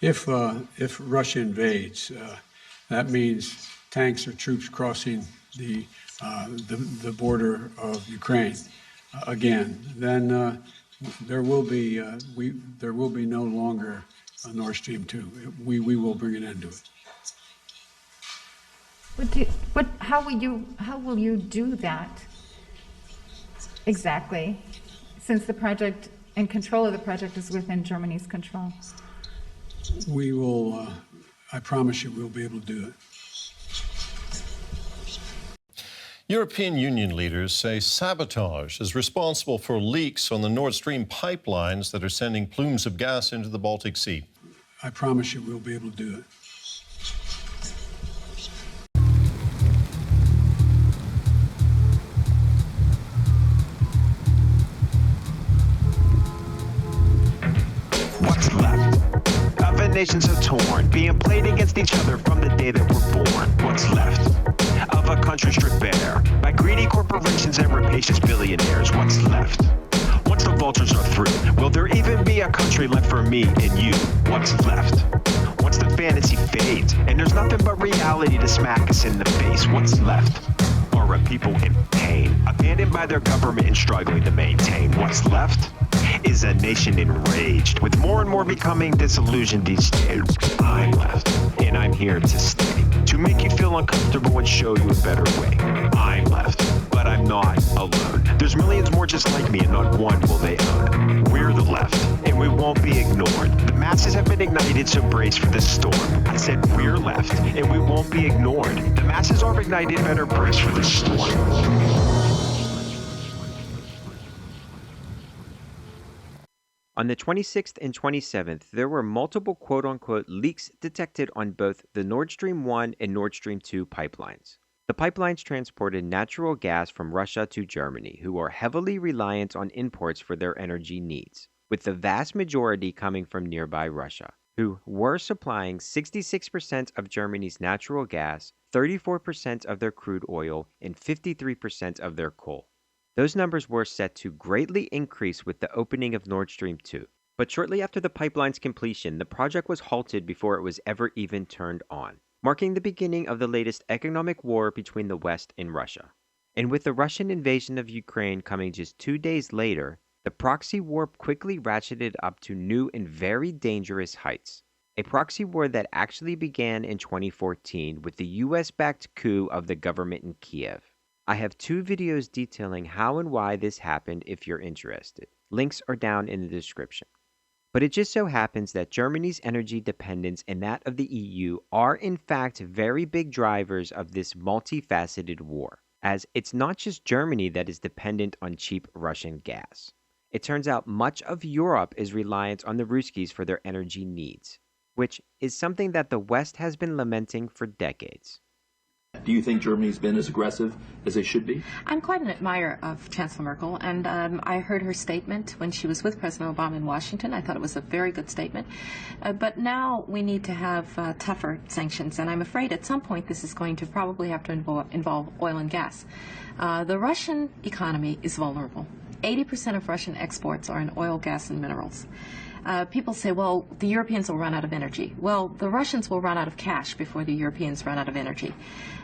If Russia invades, that means tanks or troops crossing the border of Ukraine again. Then there will be no longer a Nord Stream 2. We will bring an end to it. How will you do that exactly, since the project and control of the project is within Germany's control? We will, I promise you, we'll be able to do it. European Union leaders say Sabotaged is responsible for leaks on the Nord Stream pipelines that are sending plumes of gas into the Baltic Sea. I promise you we'll be able to do it. What's left? Other nations are torn, being played against each other from the day that we're born. What's left? Of a country stripped bare by greedy corporations and rapacious billionaires. What's left? Once the vultures are through, will there even be a country left for me and you? What's left? Once the fantasy fades and there's nothing but reality to smack us in the face, what's left? Are a people in pain, abandoned by their government and struggling to maintain. What's left is a nation enraged, with more and more becoming disillusioned each day. I'm left, and I'm here to stay, to make you feel uncomfortable and show you a better way. I'm left, but I'm not alone. There's millions more just like me, and not one will they own. We're the left, and we won't be ignored. The masses have been ignited, so brace for the storm. I said we're left, and we won't be ignored. The masses are ignited, better brace for the storm. On the 26th and 27th, there were multiple quote-unquote leaks detected on both the Nord Stream 1 and Nord Stream 2 pipelines. The pipelines transported natural gas from Russia to Germany, who are heavily reliant on imports for their energy needs, with the vast majority coming from nearby Russia, who were supplying 66% of Germany's natural gas, 34% of their crude oil, and 53% of their coal. Those numbers were set to greatly increase with the opening of Nord Stream 2. But shortly after the pipeline's completion, the project was halted before it was ever even turned on, marking the beginning of the latest economic war between the West and Russia. And with the Russian invasion of Ukraine coming just 2 days later, the proxy war quickly ratcheted up to new and very dangerous heights. A proxy war that actually began in 2014 with the US-backed coup of the government in Kiev. I have 2 videos detailing how and why this happened if you're interested. Links are down in the description. But it just so happens that Germany's energy dependence and that of the EU are in fact very big drivers of this multifaceted war, as it's not just Germany that is dependent on cheap Russian gas. It turns out much of Europe is reliant on the Ruskies for their energy needs, which is something that the West has been lamenting for decades. Do you think Germany's been as aggressive as they should be? I'm quite an admirer of Chancellor Merkel, and I heard her statement when she was with President Obama in Washington. I thought it was a very good statement. But now we need to have tougher sanctions, and I'm afraid at some point this is going to probably have to involve oil and gas. The Russian economy is vulnerable. 80% of Russian exports are in oil, gas, and minerals. People say, well, the Europeans will run out of energy. Well, the Russians will run out of cash before the Europeans run out of energy.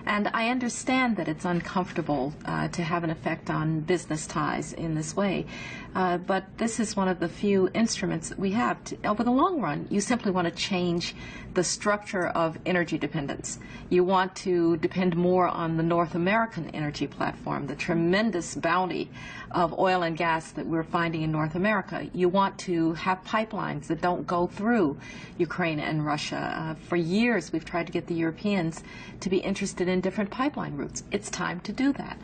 And I understand that it's uncomfortable to have an effect on business ties in this way. But this is one of the few instruments that we have. Over the long run, you simply want to change the structure of energy dependence. You want to depend more on the North American energy platform, the tremendous bounty of oil and gas that we're finding in North America. You want to have pipelines that don't go through Ukraine and Russia. For years, we've tried to get the Europeans to be interested in different pipeline routes. It's time to do that.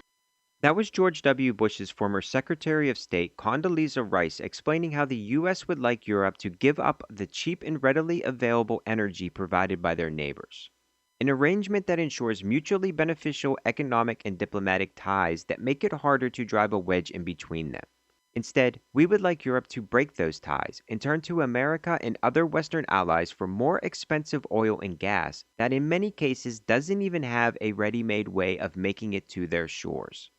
That was George W. Bush's former Secretary of State, Condoleezza Rice, explaining how the U.S. would like Europe to give up the cheap and readily available energy provided by their neighbors. An arrangement that ensures mutually beneficial economic and diplomatic ties that make it harder to drive a wedge in between them. Instead, we would like Europe to break those ties and turn to America and other Western allies for more expensive oil and gas that in many cases doesn't even have a ready-made way of making it to their shores.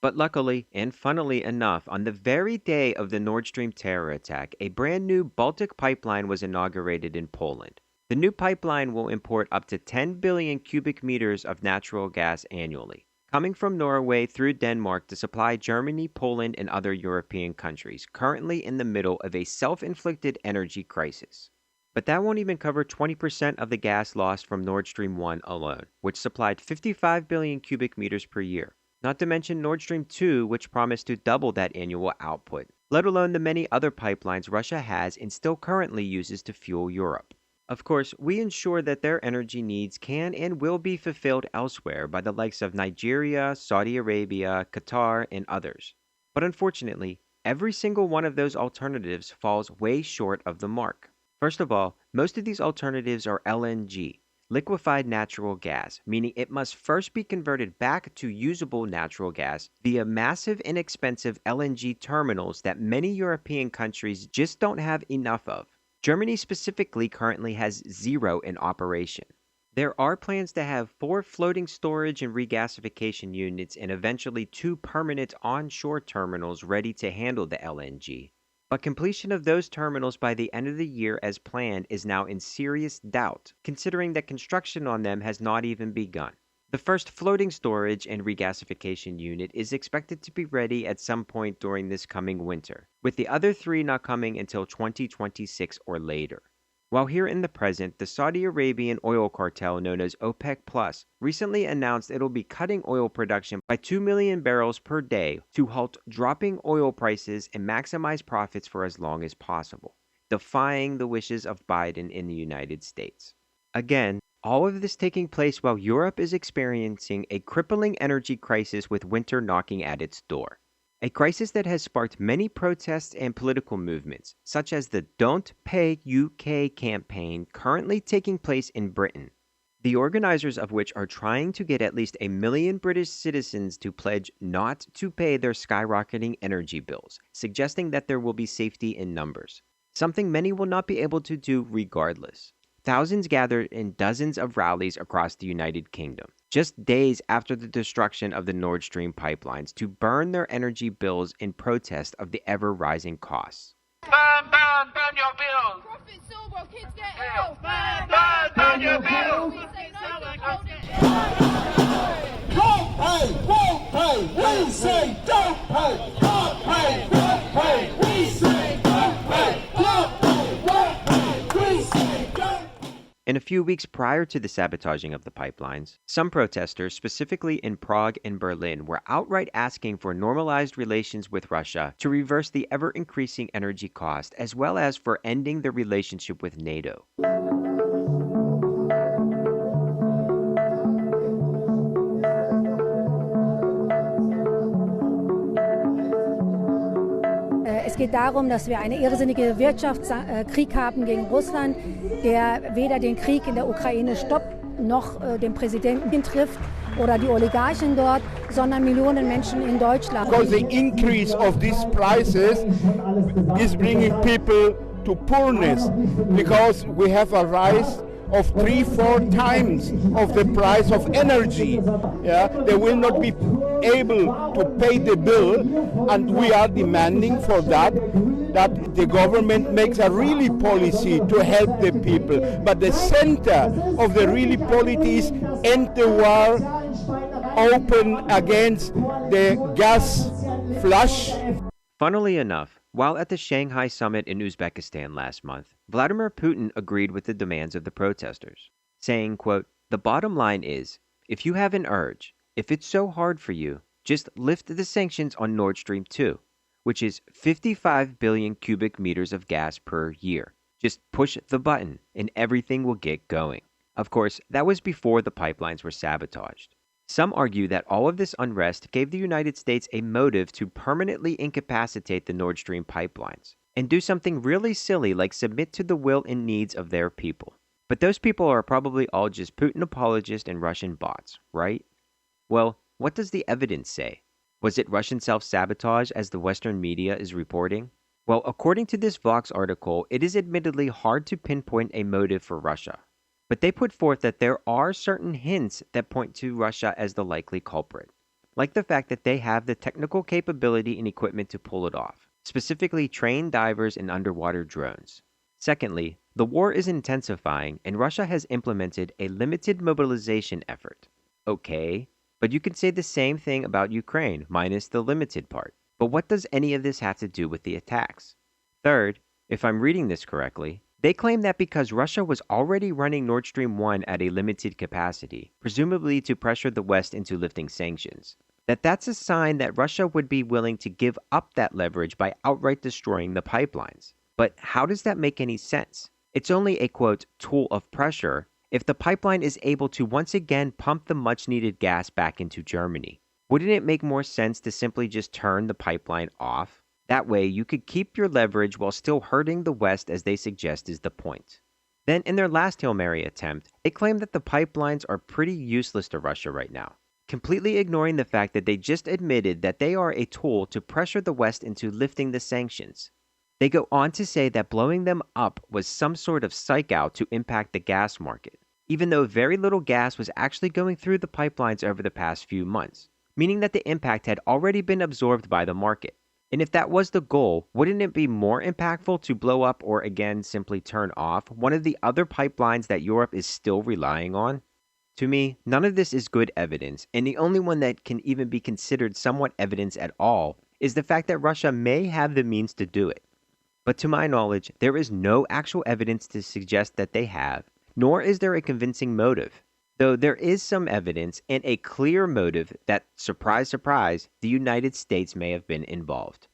But luckily, and funnily enough, on the very day of the Nord Stream terror attack, a brand new Baltic pipeline was inaugurated in Poland. The new pipeline will import up to 10 billion cubic meters of natural gas annually, coming from Norway through Denmark to supply Germany, Poland, and other European countries, currently in the middle of a self-inflicted energy crisis. But that won't even cover 20% of the gas lost from Nord Stream 1 alone, which supplied 55 billion cubic meters per year. Not to mention Nord Stream 2, which promised to double that annual output, let alone the many other pipelines Russia has and still currently uses to fuel Europe. Of course, we ensure that their energy needs can and will be fulfilled elsewhere by the likes of Nigeria, Saudi Arabia, Qatar, and others. But unfortunately, every single one of those alternatives falls way short of the mark. First of all, most of these alternatives are LNG, liquefied natural gas, meaning it must first be converted back to usable natural gas via massive inexpensive LNG terminals that many European countries just don't have enough of. Germany specifically currently has 0 in operation. There are plans to have 4 floating storage and regasification units and eventually 2 permanent onshore terminals ready to handle the LNG. But completion of those terminals by the end of the year as planned is now in serious doubt, considering that construction on them has not even begun. The first floating storage and regasification unit is expected to be ready at some point during this coming winter, with the other 3 not coming until 2026 or later. While here in the present, the Saudi Arabian oil cartel known as OPEC Plus recently announced it'll be cutting oil production by 2 million barrels per day to halt dropping oil prices and maximize profits for as long as possible, defying the wishes of Biden in the United States. Again, all of this taking place while Europe is experiencing a crippling energy crisis with winter knocking at its door. A crisis that has sparked many protests and political movements, such as the Don't Pay UK campaign currently taking place in Britain, the organizers of which are trying to get at least 1 million British citizens to pledge not to pay their skyrocketing energy bills, suggesting that there will be safety in numbers, something many will not be able to do regardless. Thousands gathered in dozens of rallies across the United Kingdom, just days after the destruction of the Nord Stream pipelines, to burn their energy bills in protest of the ever-rising costs. Burn your bills! Profits over, kids get ill! Burn your bills! Don't pay, won't pay, we say don't pay, can't pay, won't pay, we say don't pay, can't pay, won't pay, we say don't pay. In a few weeks prior to the sabotaging of the pipelines, some protesters, specifically in Prague and Berlin, were outright asking for normalized relations with Russia to reverse the ever-increasing energy cost, as well as for ending the relationship with NATO. Es geht darum, dass wir einen irrsinnigen Wirtschaftskrieg haben gegen Russland, der weder den Krieg in der Ukraine stoppt, noch den Präsidenten trifft oder die Oligarchen dort, sondern Millionen Menschen in Deutschland. Because the increase of these prices is bringing people to poorness, because we have a rise of 3-4 times of the price of energy. Yeah, they will not be able to pay the bill, and we are demanding for that the government makes a really policy to help the people. But the center of the really policy is end the war, open against the gas flush. Funnily enough, while at the Shanghai summit in Uzbekistan last month, Vladimir Putin agreed with the demands of the protesters, saying, quote, "The bottom line is, if you have an urge, if it's so hard for you, just lift the sanctions on Nord Stream 2, which is 55 billion cubic meters of gas per year. Just push the button and everything will get going." Of course, that was before the pipelines were sabotaged. Some argue that all of this unrest gave the United States a motive to permanently incapacitate the Nord Stream pipelines and do something really silly like submit to the will and needs of their people. But those people are probably all just Putin apologists and Russian bots, right? Well, what does the evidence say? Was it Russian self-sabotage as the Western media is reporting? Well, according to this Vox article, it is admittedly hard to pinpoint a motive for Russia. But they put forth that there are certain hints that point to Russia as the likely culprit. like the fact that they have the technical capability and equipment to pull it off, specifically trained divers and underwater drones. Secondly, the war is intensifying and Russia has implemented a limited mobilization effort. Okay, but you can say the same thing about Ukraine, minus the limited part. But what does any of this have to do with the attacks? Third, if I'm reading this correctly, they claim that because Russia was already running Nord Stream 1 at a limited capacity, presumably to pressure the West into lifting sanctions, that's a sign that Russia would be willing to give up that leverage by outright destroying the pipelines. But how does that make any sense? It's only a, quote, tool of pressure if the pipeline is able to once again pump the much-needed gas back into Germany. Wouldn't it make more sense to simply just turn the pipeline off? That way, you could keep your leverage while still hurting the West as they suggest is the point. Then, in their last Hail Mary attempt, they claim that the pipelines are pretty useless to Russia right now, completely ignoring the fact that they just admitted that they are a tool to pressure the West into lifting the sanctions. They go on to say that blowing them up was some sort of psych-out to impact the gas market, even though very little gas was actually going through the pipelines over the past few months, meaning that the impact had already been absorbed by the market. And if that was the goal, wouldn't it be more impactful to blow up or again simply turn off one of the other pipelines that Europe is still relying on? To me, none of this is good evidence, and the only one that can even be considered somewhat evidence at all is the fact that Russia may have the means to do it. But to my knowledge, there is no actual evidence to suggest that they have, nor is there a convincing motive. Though there is some evidence and a clear motive that, surprise, surprise, the United States may have been involved.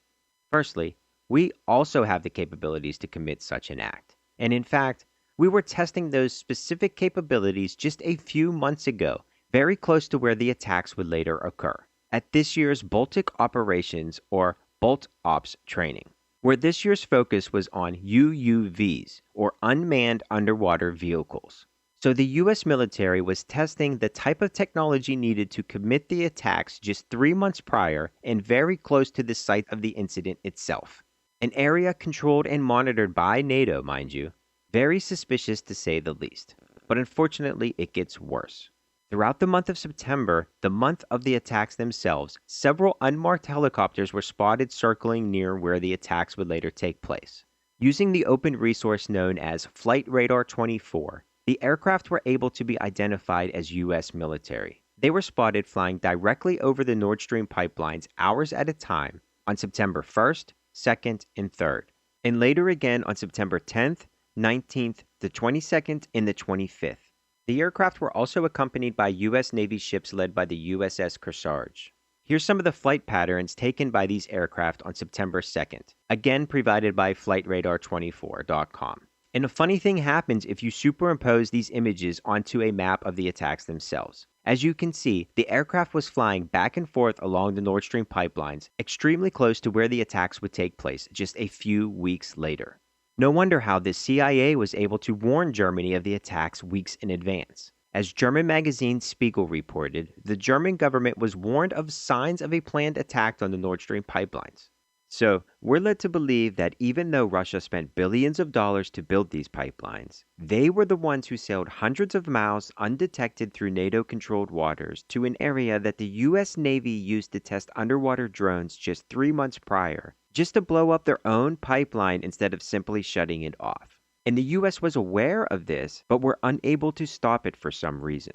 Firstly, we also have the capabilities to commit such an act. And in fact, we were testing those specific capabilities just a few months ago, very close to where the attacks would later occur, at this year's Baltic Operations or Bolt Ops training, where this year's focus was on UUVs, or Unmanned Underwater Vehicles. So the US military was testing the type of technology needed to commit the attacks just 3 months prior and very close to the site of the incident itself. An area controlled and monitored by NATO, mind you. Very suspicious to say the least. But unfortunately, it gets worse. Throughout the month of September, the month of the attacks themselves, several unmarked helicopters were spotted circling near where the attacks would later take place. Using the open resource known as Flight Radar 24, the aircraft were able to be identified as US military. They were spotted flying directly over the Nord Stream pipelines hours at a time on September 1st, 2nd, and 3rd, and later again on September 10th, 19th, the 22nd, and the 25th. The aircraft were also accompanied by U.S. Navy ships led by the USS Kearsarge. Here's some of the flight patterns taken by these aircraft on September 2nd, again provided by FlightRadar24.com. And a funny thing happens if you superimpose these images onto a map of the attacks themselves. As you can see, the aircraft was flying back and forth along the Nord Stream pipelines, extremely close to where the attacks would take place just a few weeks later. No wonder how the CIA was able to warn Germany of the attacks weeks in advance. As German magazine Spiegel reported, the German government was warned of signs of a planned attack on the Nord Stream pipelines. So, we're led to believe that even though Russia spent billions of dollars to build these pipelines, they were the ones who sailed hundreds of miles undetected through NATO-controlled waters to an area that the US Navy used to test underwater drones just 3 months prior, just to blow up their own pipeline instead of simply shutting it off. And the US was aware of this, but were unable to stop it for some reason.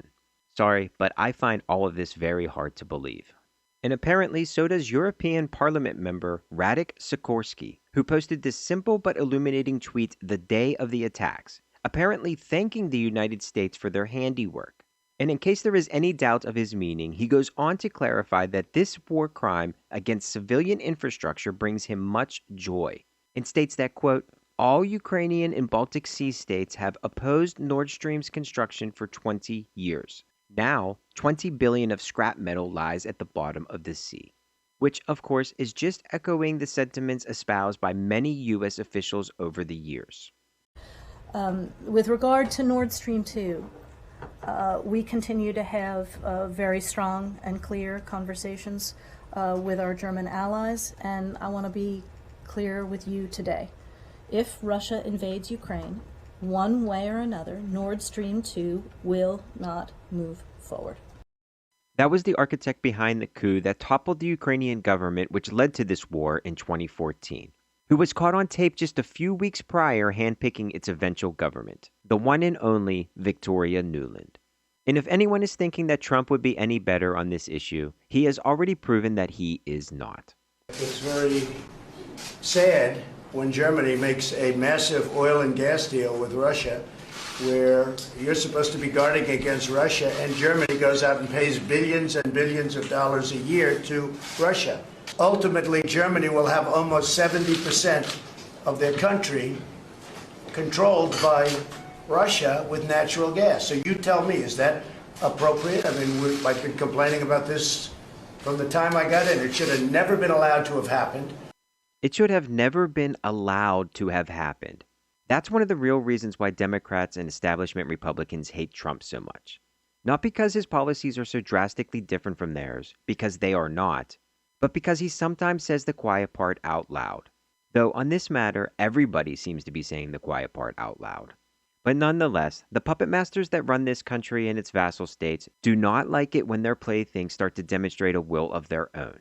Sorry, but I find all of this very hard to believe. And apparently so does European Parliament member Radek Sikorski, who posted this simple but illuminating tweet the day of the attacks, apparently thanking the United States for their handiwork. And in case there is any doubt of his meaning, he goes on to clarify that this war crime against civilian infrastructure brings him much joy, and states that, quote, all Ukrainian and Baltic Sea states have opposed Nord Stream's construction for 20 years. Now, 20 billion of scrap metal lies at the bottom of the sea, which, of course, is just echoing the sentiments espoused by many U.S. officials over the years. With regard to Nord Stream 2, we continue to have very strong and clear conversations with our German allies, and I want to be clear with you today. If Russia invades Ukraine, one way or another, Nord Stream 2 will not move forward. That was the architect behind the coup that toppled the Ukrainian government, which led to this war in 2014, who was caught on tape just a few weeks prior handpicking its eventual government, the one and only Victoria Nuland. And if anyone is thinking that Trump would be any better on this issue, he has already proven that he is not. It's very sad when Germany makes a massive oil and gas deal with Russia, where you're supposed to be guarding against Russia, and Germany goes out and pays billions and billions of dollars a year to Russia. Ultimately, Germany will have almost 70% of their country controlled by Russia with natural gas. So you tell me, is that appropriate? I mean, I've been complaining about this from the time I got in. It should have never been allowed to have happened. It should have never been allowed to have happened. That's one of the real reasons why Democrats and establishment Republicans hate Trump so much. Not because his policies are so drastically different from theirs, because they are not, but because he sometimes says the quiet part out loud. Though on this matter, everybody seems to be saying the quiet part out loud. But nonetheless, the puppet masters that run this country and its vassal states do not like it when their playthings start to demonstrate a will of their own.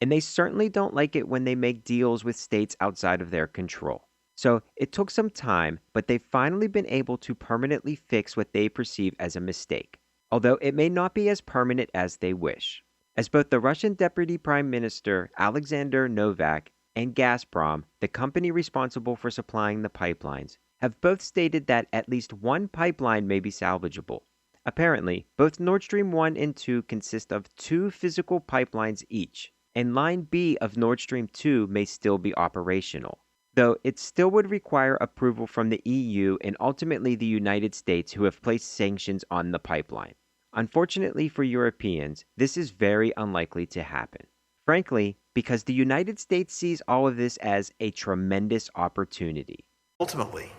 And they certainly don't like it when they make deals with states outside of their control. So it took some time, but they've finally been able to permanently fix what they perceive as a mistake, although it may not be as permanent as they wish. As both the Russian Deputy Prime Minister Alexander Novak and Gazprom, the company responsible for supplying the pipelines, have both stated that at least one pipeline may be salvageable. Apparently, both Nord Stream 1 and 2 consist of 2 physical pipelines each, and Line B of Nord Stream 2 may still be operational, though it still would require approval from the EU and ultimately the United States, who have placed sanctions on the pipeline. Unfortunately for Europeans, this is very unlikely to happen. Frankly, because the United States sees all of this as a tremendous opportunity. Ultimately,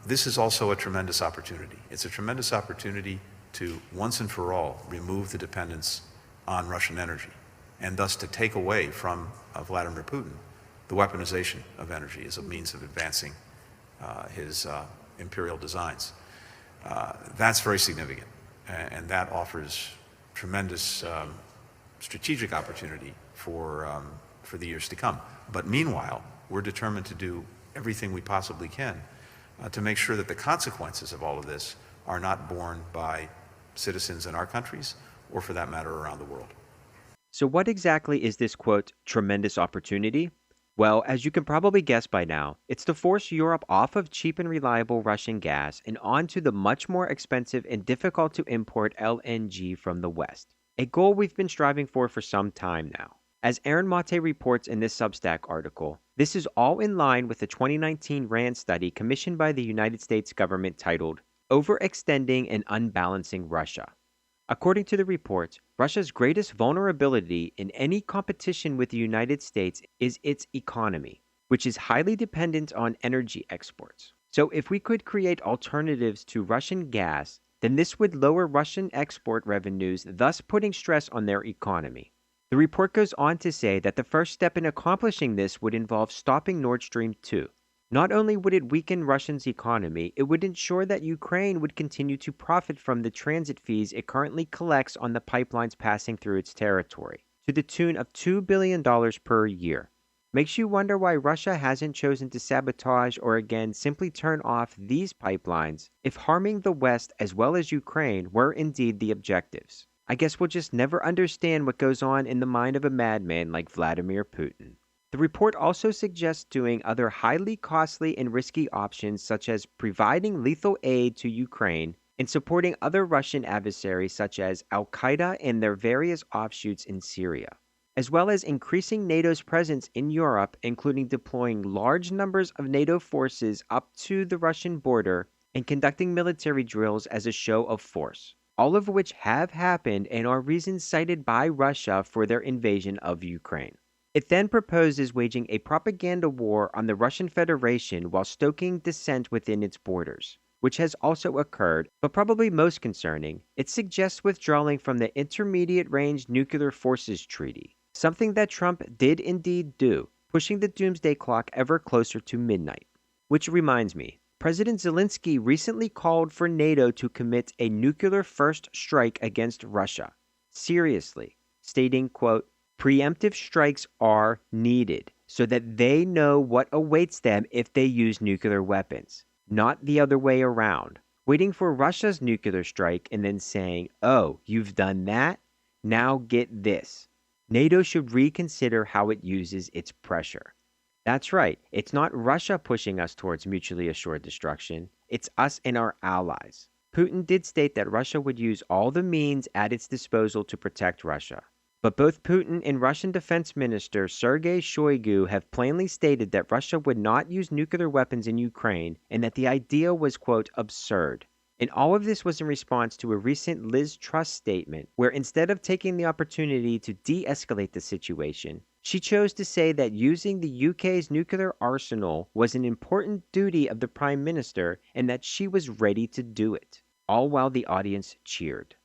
this is also a tremendous opportunity. It's a tremendous opportunity to once and for all remove the dependence on Russian energy, and thus to take away from Vladimir Putin the weaponization of energy as a means of advancing his imperial designs. That's very significant, and that offers tremendous strategic opportunity for the years to come. But meanwhile, we're determined to do everything we possibly can to make sure that the consequences of all of this are not borne by citizens in our countries, or for that matter, around the world. So what exactly is this, quote, tremendous opportunity? Well, as you can probably guess by now, it's to force Europe off of cheap and reliable Russian gas and onto the much more expensive and difficult to import LNG from the West, a goal we've been striving for some time now. As Aaron Mate reports in this Substack article, this is all in line with the 2019 RAND study commissioned by the United States government titled Overextending and Unbalancing Russia. According to the report, Russia's greatest vulnerability in any competition with the United States is its economy, which is highly dependent on energy exports. So if we could create alternatives to Russian gas, then this would lower Russian export revenues, thus putting stress on their economy. The report goes on to say that the first step in accomplishing this would involve stopping Nord Stream 2. Not only would it weaken Russia's economy, it would ensure that Ukraine would continue to profit from the transit fees it currently collects on the pipelines passing through its territory, to the tune of $2 billion per year. Makes you wonder why Russia hasn't chosen to sabotage or again simply turn off these pipelines if harming the West as well as Ukraine were indeed the objectives. I guess we'll just never understand what goes on in the mind of a madman like Vladimir Putin. The report also suggests doing other highly costly and risky options such as providing lethal aid to Ukraine and supporting other Russian adversaries such as Al-Qaeda and their various offshoots in Syria, as well as increasing NATO's presence in Europe, including deploying large numbers of NATO forces up to the Russian border and conducting military drills as a show of force, all of which have happened and are reasons cited by Russia for their invasion of Ukraine. It then proposes waging a propaganda war on the Russian Federation while stoking dissent within its borders, which has also occurred, but probably most concerning, it suggests withdrawing from the Intermediate Range Nuclear Forces Treaty, something that Trump did indeed do, pushing the doomsday clock ever closer to midnight. Which reminds me, President Zelensky recently called for NATO to commit a nuclear first strike against Russia. seriously, stating, quote, preemptive strikes are needed so that they know what awaits them if they use nuclear weapons, not the other way around. Waiting for Russia's nuclear strike and then saying, oh, you've done that? Now get this. NATO should reconsider how it uses its pressure. That's right, it's not Russia pushing us towards mutually assured destruction, it's us and our allies. Putin did state that Russia would use all the means at its disposal to protect Russia. But both Putin and Russian Defense Minister Sergei Shoigu have plainly stated that Russia would not use nuclear weapons in Ukraine and that the idea was, quote, absurd. And all of this was in response to a recent Liz Truss statement where instead of taking the opportunity to de-escalate the situation, she chose to say that using the UK's nuclear arsenal was an important duty of the Prime Minister and that she was ready to do it, all while the audience cheered.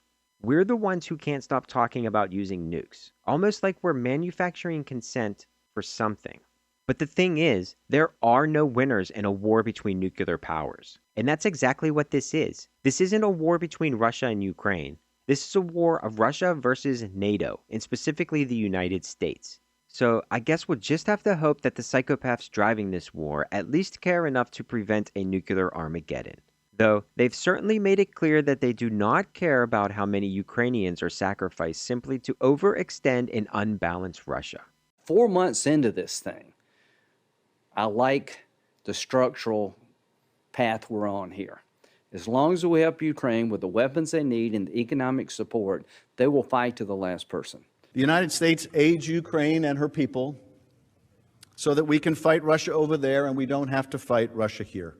We're the ones who can't stop talking about using nukes, almost like we're manufacturing consent for something. But the thing is, there are no winners in a war between nuclear powers. And that's exactly what this is. This isn't a war between Russia and Ukraine. This is a war of Russia versus NATO, and specifically the United States. So I guess we'll just have to hope that the psychopaths driving this war at least care enough to prevent a nuclear Armageddon. Though they've certainly made it clear that they do not care about how many Ukrainians are sacrificed simply to overextend and unbalance Russia. 4 months into this thing, I like the structural path we're on here. As long as we help Ukraine with the weapons they need and the economic support, they will fight to the last person. The United States aids Ukraine and her people so that we can fight Russia over there and we don't have to fight Russia here.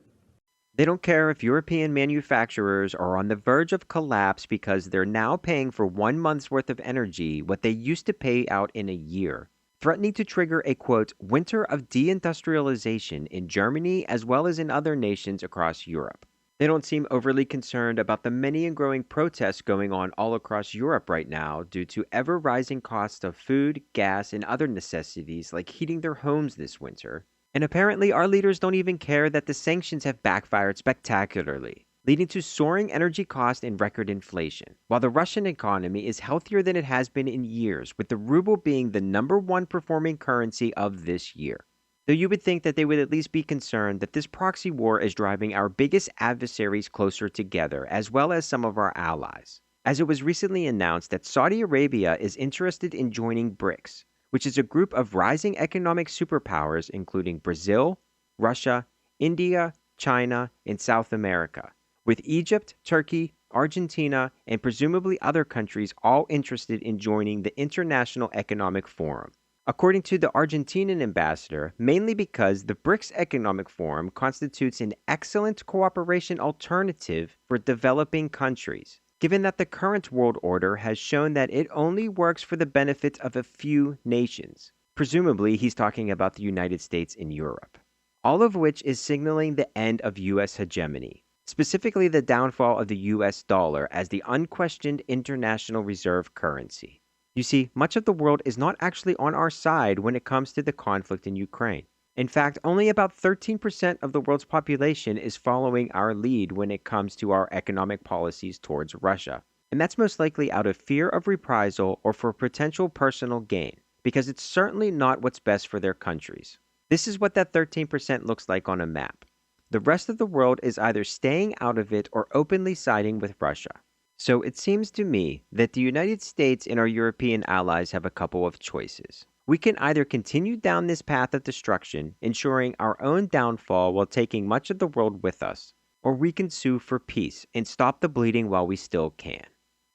They don't care if European manufacturers are on the verge of collapse because they're now paying for 1 month's worth of energy what they used to pay out in a year, threatening to trigger a, quote, winter of de-industrialization in Germany as well as in other nations across Europe. They don't seem overly concerned about the many and growing protests going on all across Europe right now due to ever-rising costs of food, gas, and other necessities like heating their homes this winter. And apparently our leaders don't even care that the sanctions have backfired spectacularly, leading to soaring energy costs and record inflation, while the Russian economy is healthier than it has been in years, with the ruble being the #1 performing currency of this year. Though you would think that they would at least be concerned that this proxy war is driving our biggest adversaries closer together, as well as some of our allies, as it was recently announced that Saudi Arabia is interested in joining BRICS, which is a group of rising economic superpowers including Brazil, Russia, India, China, and South America, with Egypt, Turkey, Argentina, and presumably other countries all interested in joining the International Economic Forum. According to the Argentinian ambassador, mainly because the BRICS Economic Forum constitutes an excellent cooperation alternative for developing countries, given that the current world order has shown that it only works for the benefit of a few nations. Presumably, he's talking about the United States and Europe. All of which is signaling the end of U.S. hegemony, specifically the downfall of the U.S. dollar as the unquestioned international reserve currency. You see, much of the world is not actually on our side when it comes to the conflict in Ukraine. In fact, only about 13% of the world's population is following our lead when it comes to our economic policies towards Russia. And that's most likely out of fear of reprisal or for potential personal gain, because it's certainly not what's best for their countries. This is what that 13% looks like on a map. The rest of the world is either staying out of it or openly siding with Russia. So it seems to me that the United States and our European allies have a couple of choices. We can either continue down this path of destruction, ensuring our own downfall while taking much of the world with us, or we can sue for peace and stop the bleeding while we still can.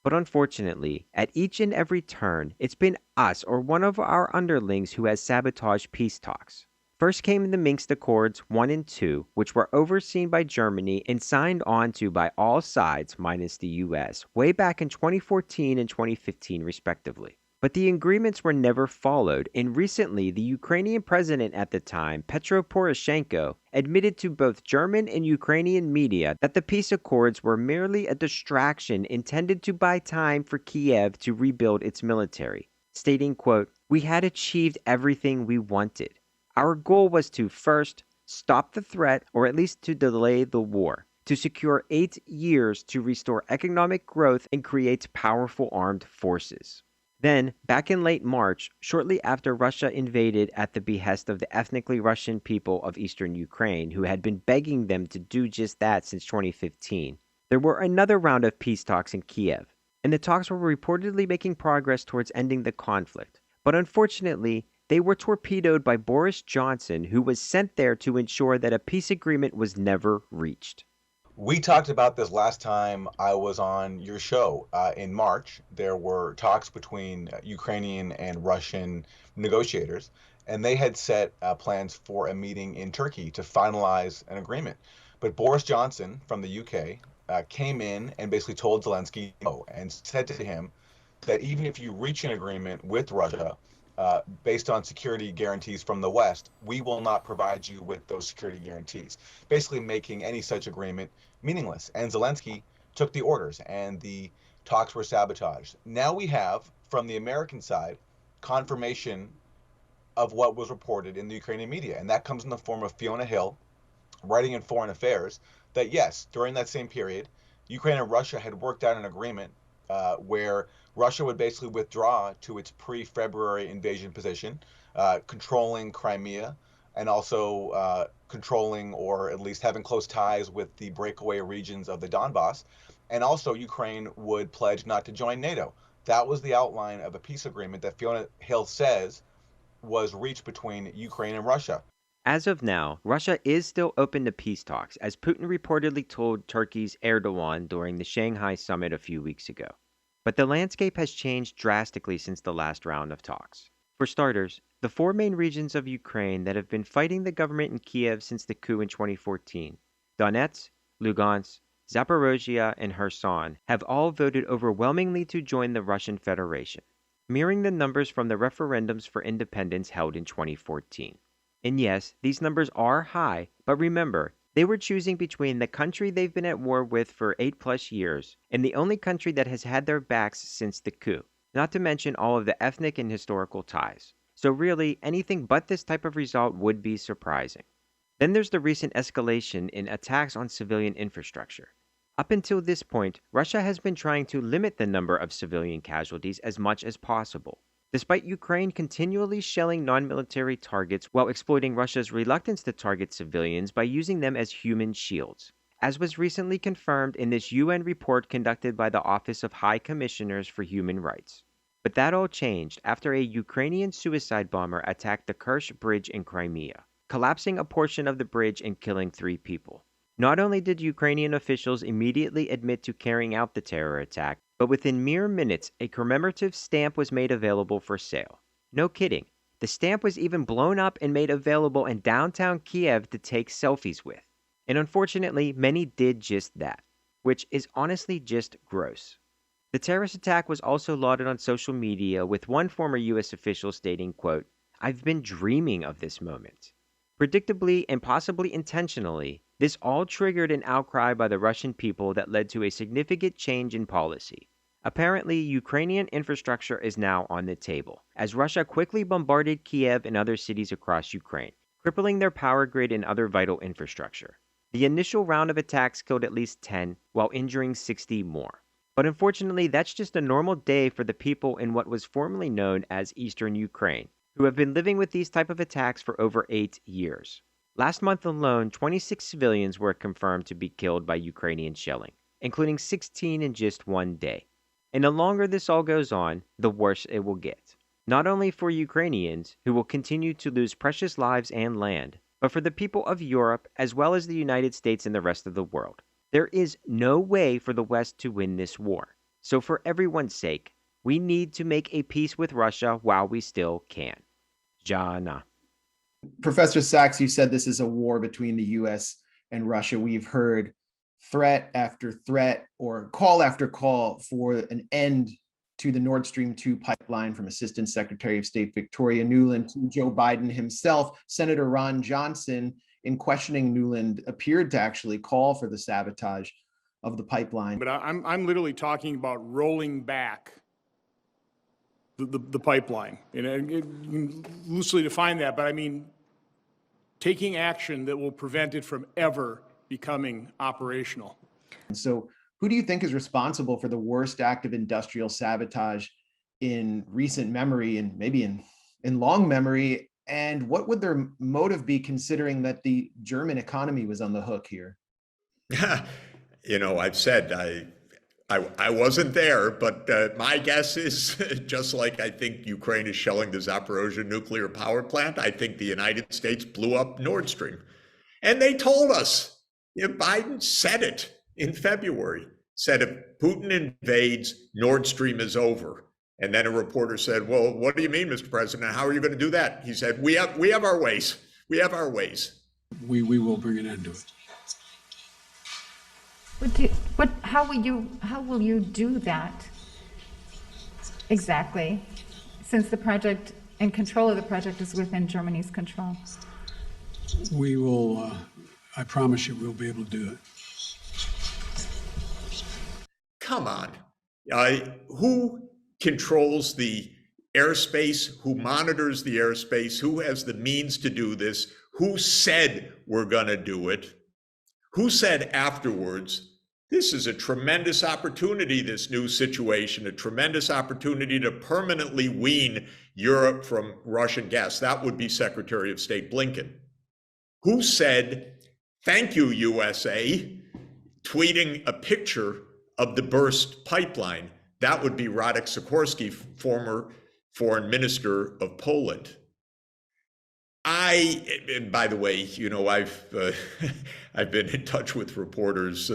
But unfortunately, at each and every turn, it's been us or one of our underlings who has sabotaged peace talks. First came the Minsk Accords 1 and 2, which were overseen by Germany and signed on to by all sides minus the US, way back in 2014 and 2015 respectively. But the agreements were never followed, and recently the Ukrainian president at the time, Petro Poroshenko, admitted to both German and Ukrainian media that the peace accords were merely a distraction intended to buy time for Kiev to rebuild its military, stating, quote, "We had achieved everything we wanted. Our goal was to, first, stop the threat or at least to delay the war, to secure 8 years to restore economic growth and create powerful armed forces. Then, back in late March, shortly after Russia invaded at the behest of the ethnically Russian people of eastern Ukraine, who had been begging them to do just that since 2015, there were another round of peace talks in Kiev, and the talks were reportedly making progress towards ending the conflict. But unfortunately, they were torpedoed by Boris Johnson, who was sent there to ensure that a peace agreement was never reached. We talked about this last time I was on your show. In March, there were talks between Ukrainian and Russian negotiators, and they had set plans for a meeting in Turkey to finalize an agreement. But Boris Johnson from the UK came in and basically told Zelensky no, and said to him that even if you reach an agreement with Russia, based on security guarantees from the West, we will not provide you with those security guarantees, basically making any such agreement meaningless. And Zelensky took the orders, and the talks were sabotaged. Now we have, from the American side, confirmation of what was reported in the Ukrainian media, and that comes in the form of Fiona Hill writing in Foreign Affairs that yes, during that same period, Ukraine and Russia had worked out an agreement where Russia would basically withdraw to its pre-February invasion position, controlling Crimea, and also controlling or at least having close ties with the breakaway regions of the Donbass. And also Ukraine would pledge not to join NATO. That was the outline of a peace agreement that Fiona Hill says was reached between Ukraine and Russia. As of now, Russia is still open to peace talks, as Putin reportedly told Turkey's Erdogan during the Shanghai summit a few weeks ago. But the landscape has changed drastically since the last round of talks. For starters, the 4 main regions of Ukraine that have been fighting the government in Kiev since the coup in 2014, Donetsk, Lugansk, Zaporozhye, and Kherson, have all voted overwhelmingly to join the Russian Federation, mirroring the numbers from the referendums for independence held in 2014. And yes, these numbers are high, but remember, they were choosing between the country they've been at war with for 8+ years and the only country that has had their backs since the coup, not to mention all of the ethnic and historical ties. So really, anything but this type of result would be surprising. Then there's the recent escalation in attacks on civilian infrastructure. Up until this point, Russia has been trying to limit the number of civilian casualties as much as possible, despite Ukraine continually shelling non-military targets while exploiting Russia's reluctance to target civilians by using them as human shields, as was recently confirmed in this UN report conducted by the Office of High Commissioners for Human Rights. But that all changed after a Ukrainian suicide bomber attacked the Kerch Bridge in Crimea, collapsing a portion of the bridge and killing 3 people. Not only did Ukrainian officials immediately admit to carrying out the terror attack, but within mere minutes, a commemorative stamp was made available for sale. No kidding. The stamp was even blown up and made available in downtown Kiev to take selfies with. And unfortunately, many did just that, which is honestly just gross. The terrorist attack was also lauded on social media, with one former U.S. official stating, quote, "I've been dreaming of this moment." Predictably and possibly intentionally, this all triggered an outcry by the Russian people that led to a significant change in policy. Apparently, Ukrainian infrastructure is now on the table, as Russia quickly bombarded Kiev and other cities across Ukraine, crippling their power grid and other vital infrastructure. The initial round of attacks killed at least 10, while injuring 60 more. But unfortunately, that's just a normal day for the people in what was formerly known as Eastern Ukraine, who have been living with these type of attacks for over 8 years. Last month alone, 26 civilians were confirmed to be killed by Ukrainian shelling, including 16 in just one day. And the longer this all goes on, the worse it will get. Not only for Ukrainians, who will continue to lose precious lives and land, but for the people of Europe as well as the United States and the rest of the world. There is no way for the West to win this war. So for everyone's sake, we need to make a peace with Russia while we still can. Jana. Professor Sachs, you said this is a war between the U.S. and Russia. We've heard threat after threat or call after call for an end to the Nord Stream 2 pipeline, from Assistant Secretary of State Victoria Nuland to Joe Biden himself. Senator Ron Johnson, in questioning Nuland, appeared to actually call for the sabotage of the pipeline. But I'm literally talking about rolling back the pipeline. And you can loosely define that, but I mean taking action that will prevent it from ever becoming operational. And so who do you think is responsible for the worst act of industrial sabotage in recent memory and maybe in long memory? And what would their motive be, considering that the German economy was on the hook here? I've said I wasn't there, but my guess is just like I think Ukraine is shelling the Zaporozhye nuclear power plant, I think the United States blew up Nord Stream. And they told us, Biden said it in February, said if Putin invades, Nord Stream is over. And then a reporter said, well, what do you mean, Mr. President? How are you going to do that? He said, we have our ways. We have our ways. We will bring an end to it. How will you do that exactly, since the project and control of the project is within Germany's control? We will, I promise you, we'll be able to do it. Come on. Who controls the airspace? Who monitors the airspace? Who has the means to do this? Who said we're going to do it? Who said afterwards, this is a tremendous opportunity, this new situation, a tremendous opportunity to permanently wean Europe from Russian gas? That would be Secretary of State Blinken. Who said, thank you, USA, tweeting a picture of the burst pipeline? That would be Radek Sikorski, former foreign minister of Poland. And by the way, I've been in touch with reporters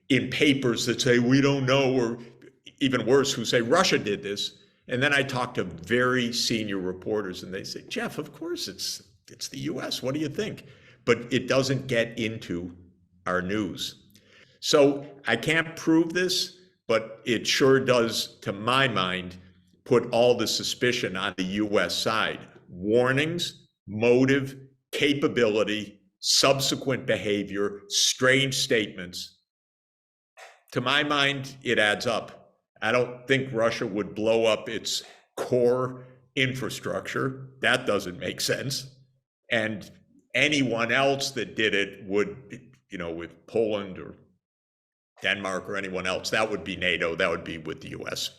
in papers that say we don't know, or even worse, who say Russia did this. And then I talk to very senior reporters, and they say, Jeff, of course it's the U.S. What do you think? But it doesn't get into our news. So I can't prove this, but it sure does, to my mind, put all the suspicion on the U.S. side. Warnings, motive, capability, subsequent behavior, strange statements. To my mind, it adds up. I don't think Russia would blow up its core infrastructure. That doesn't make sense. And anyone else that did it would, with Poland or Denmark or anyone else, that would be NATO, that would be with the US.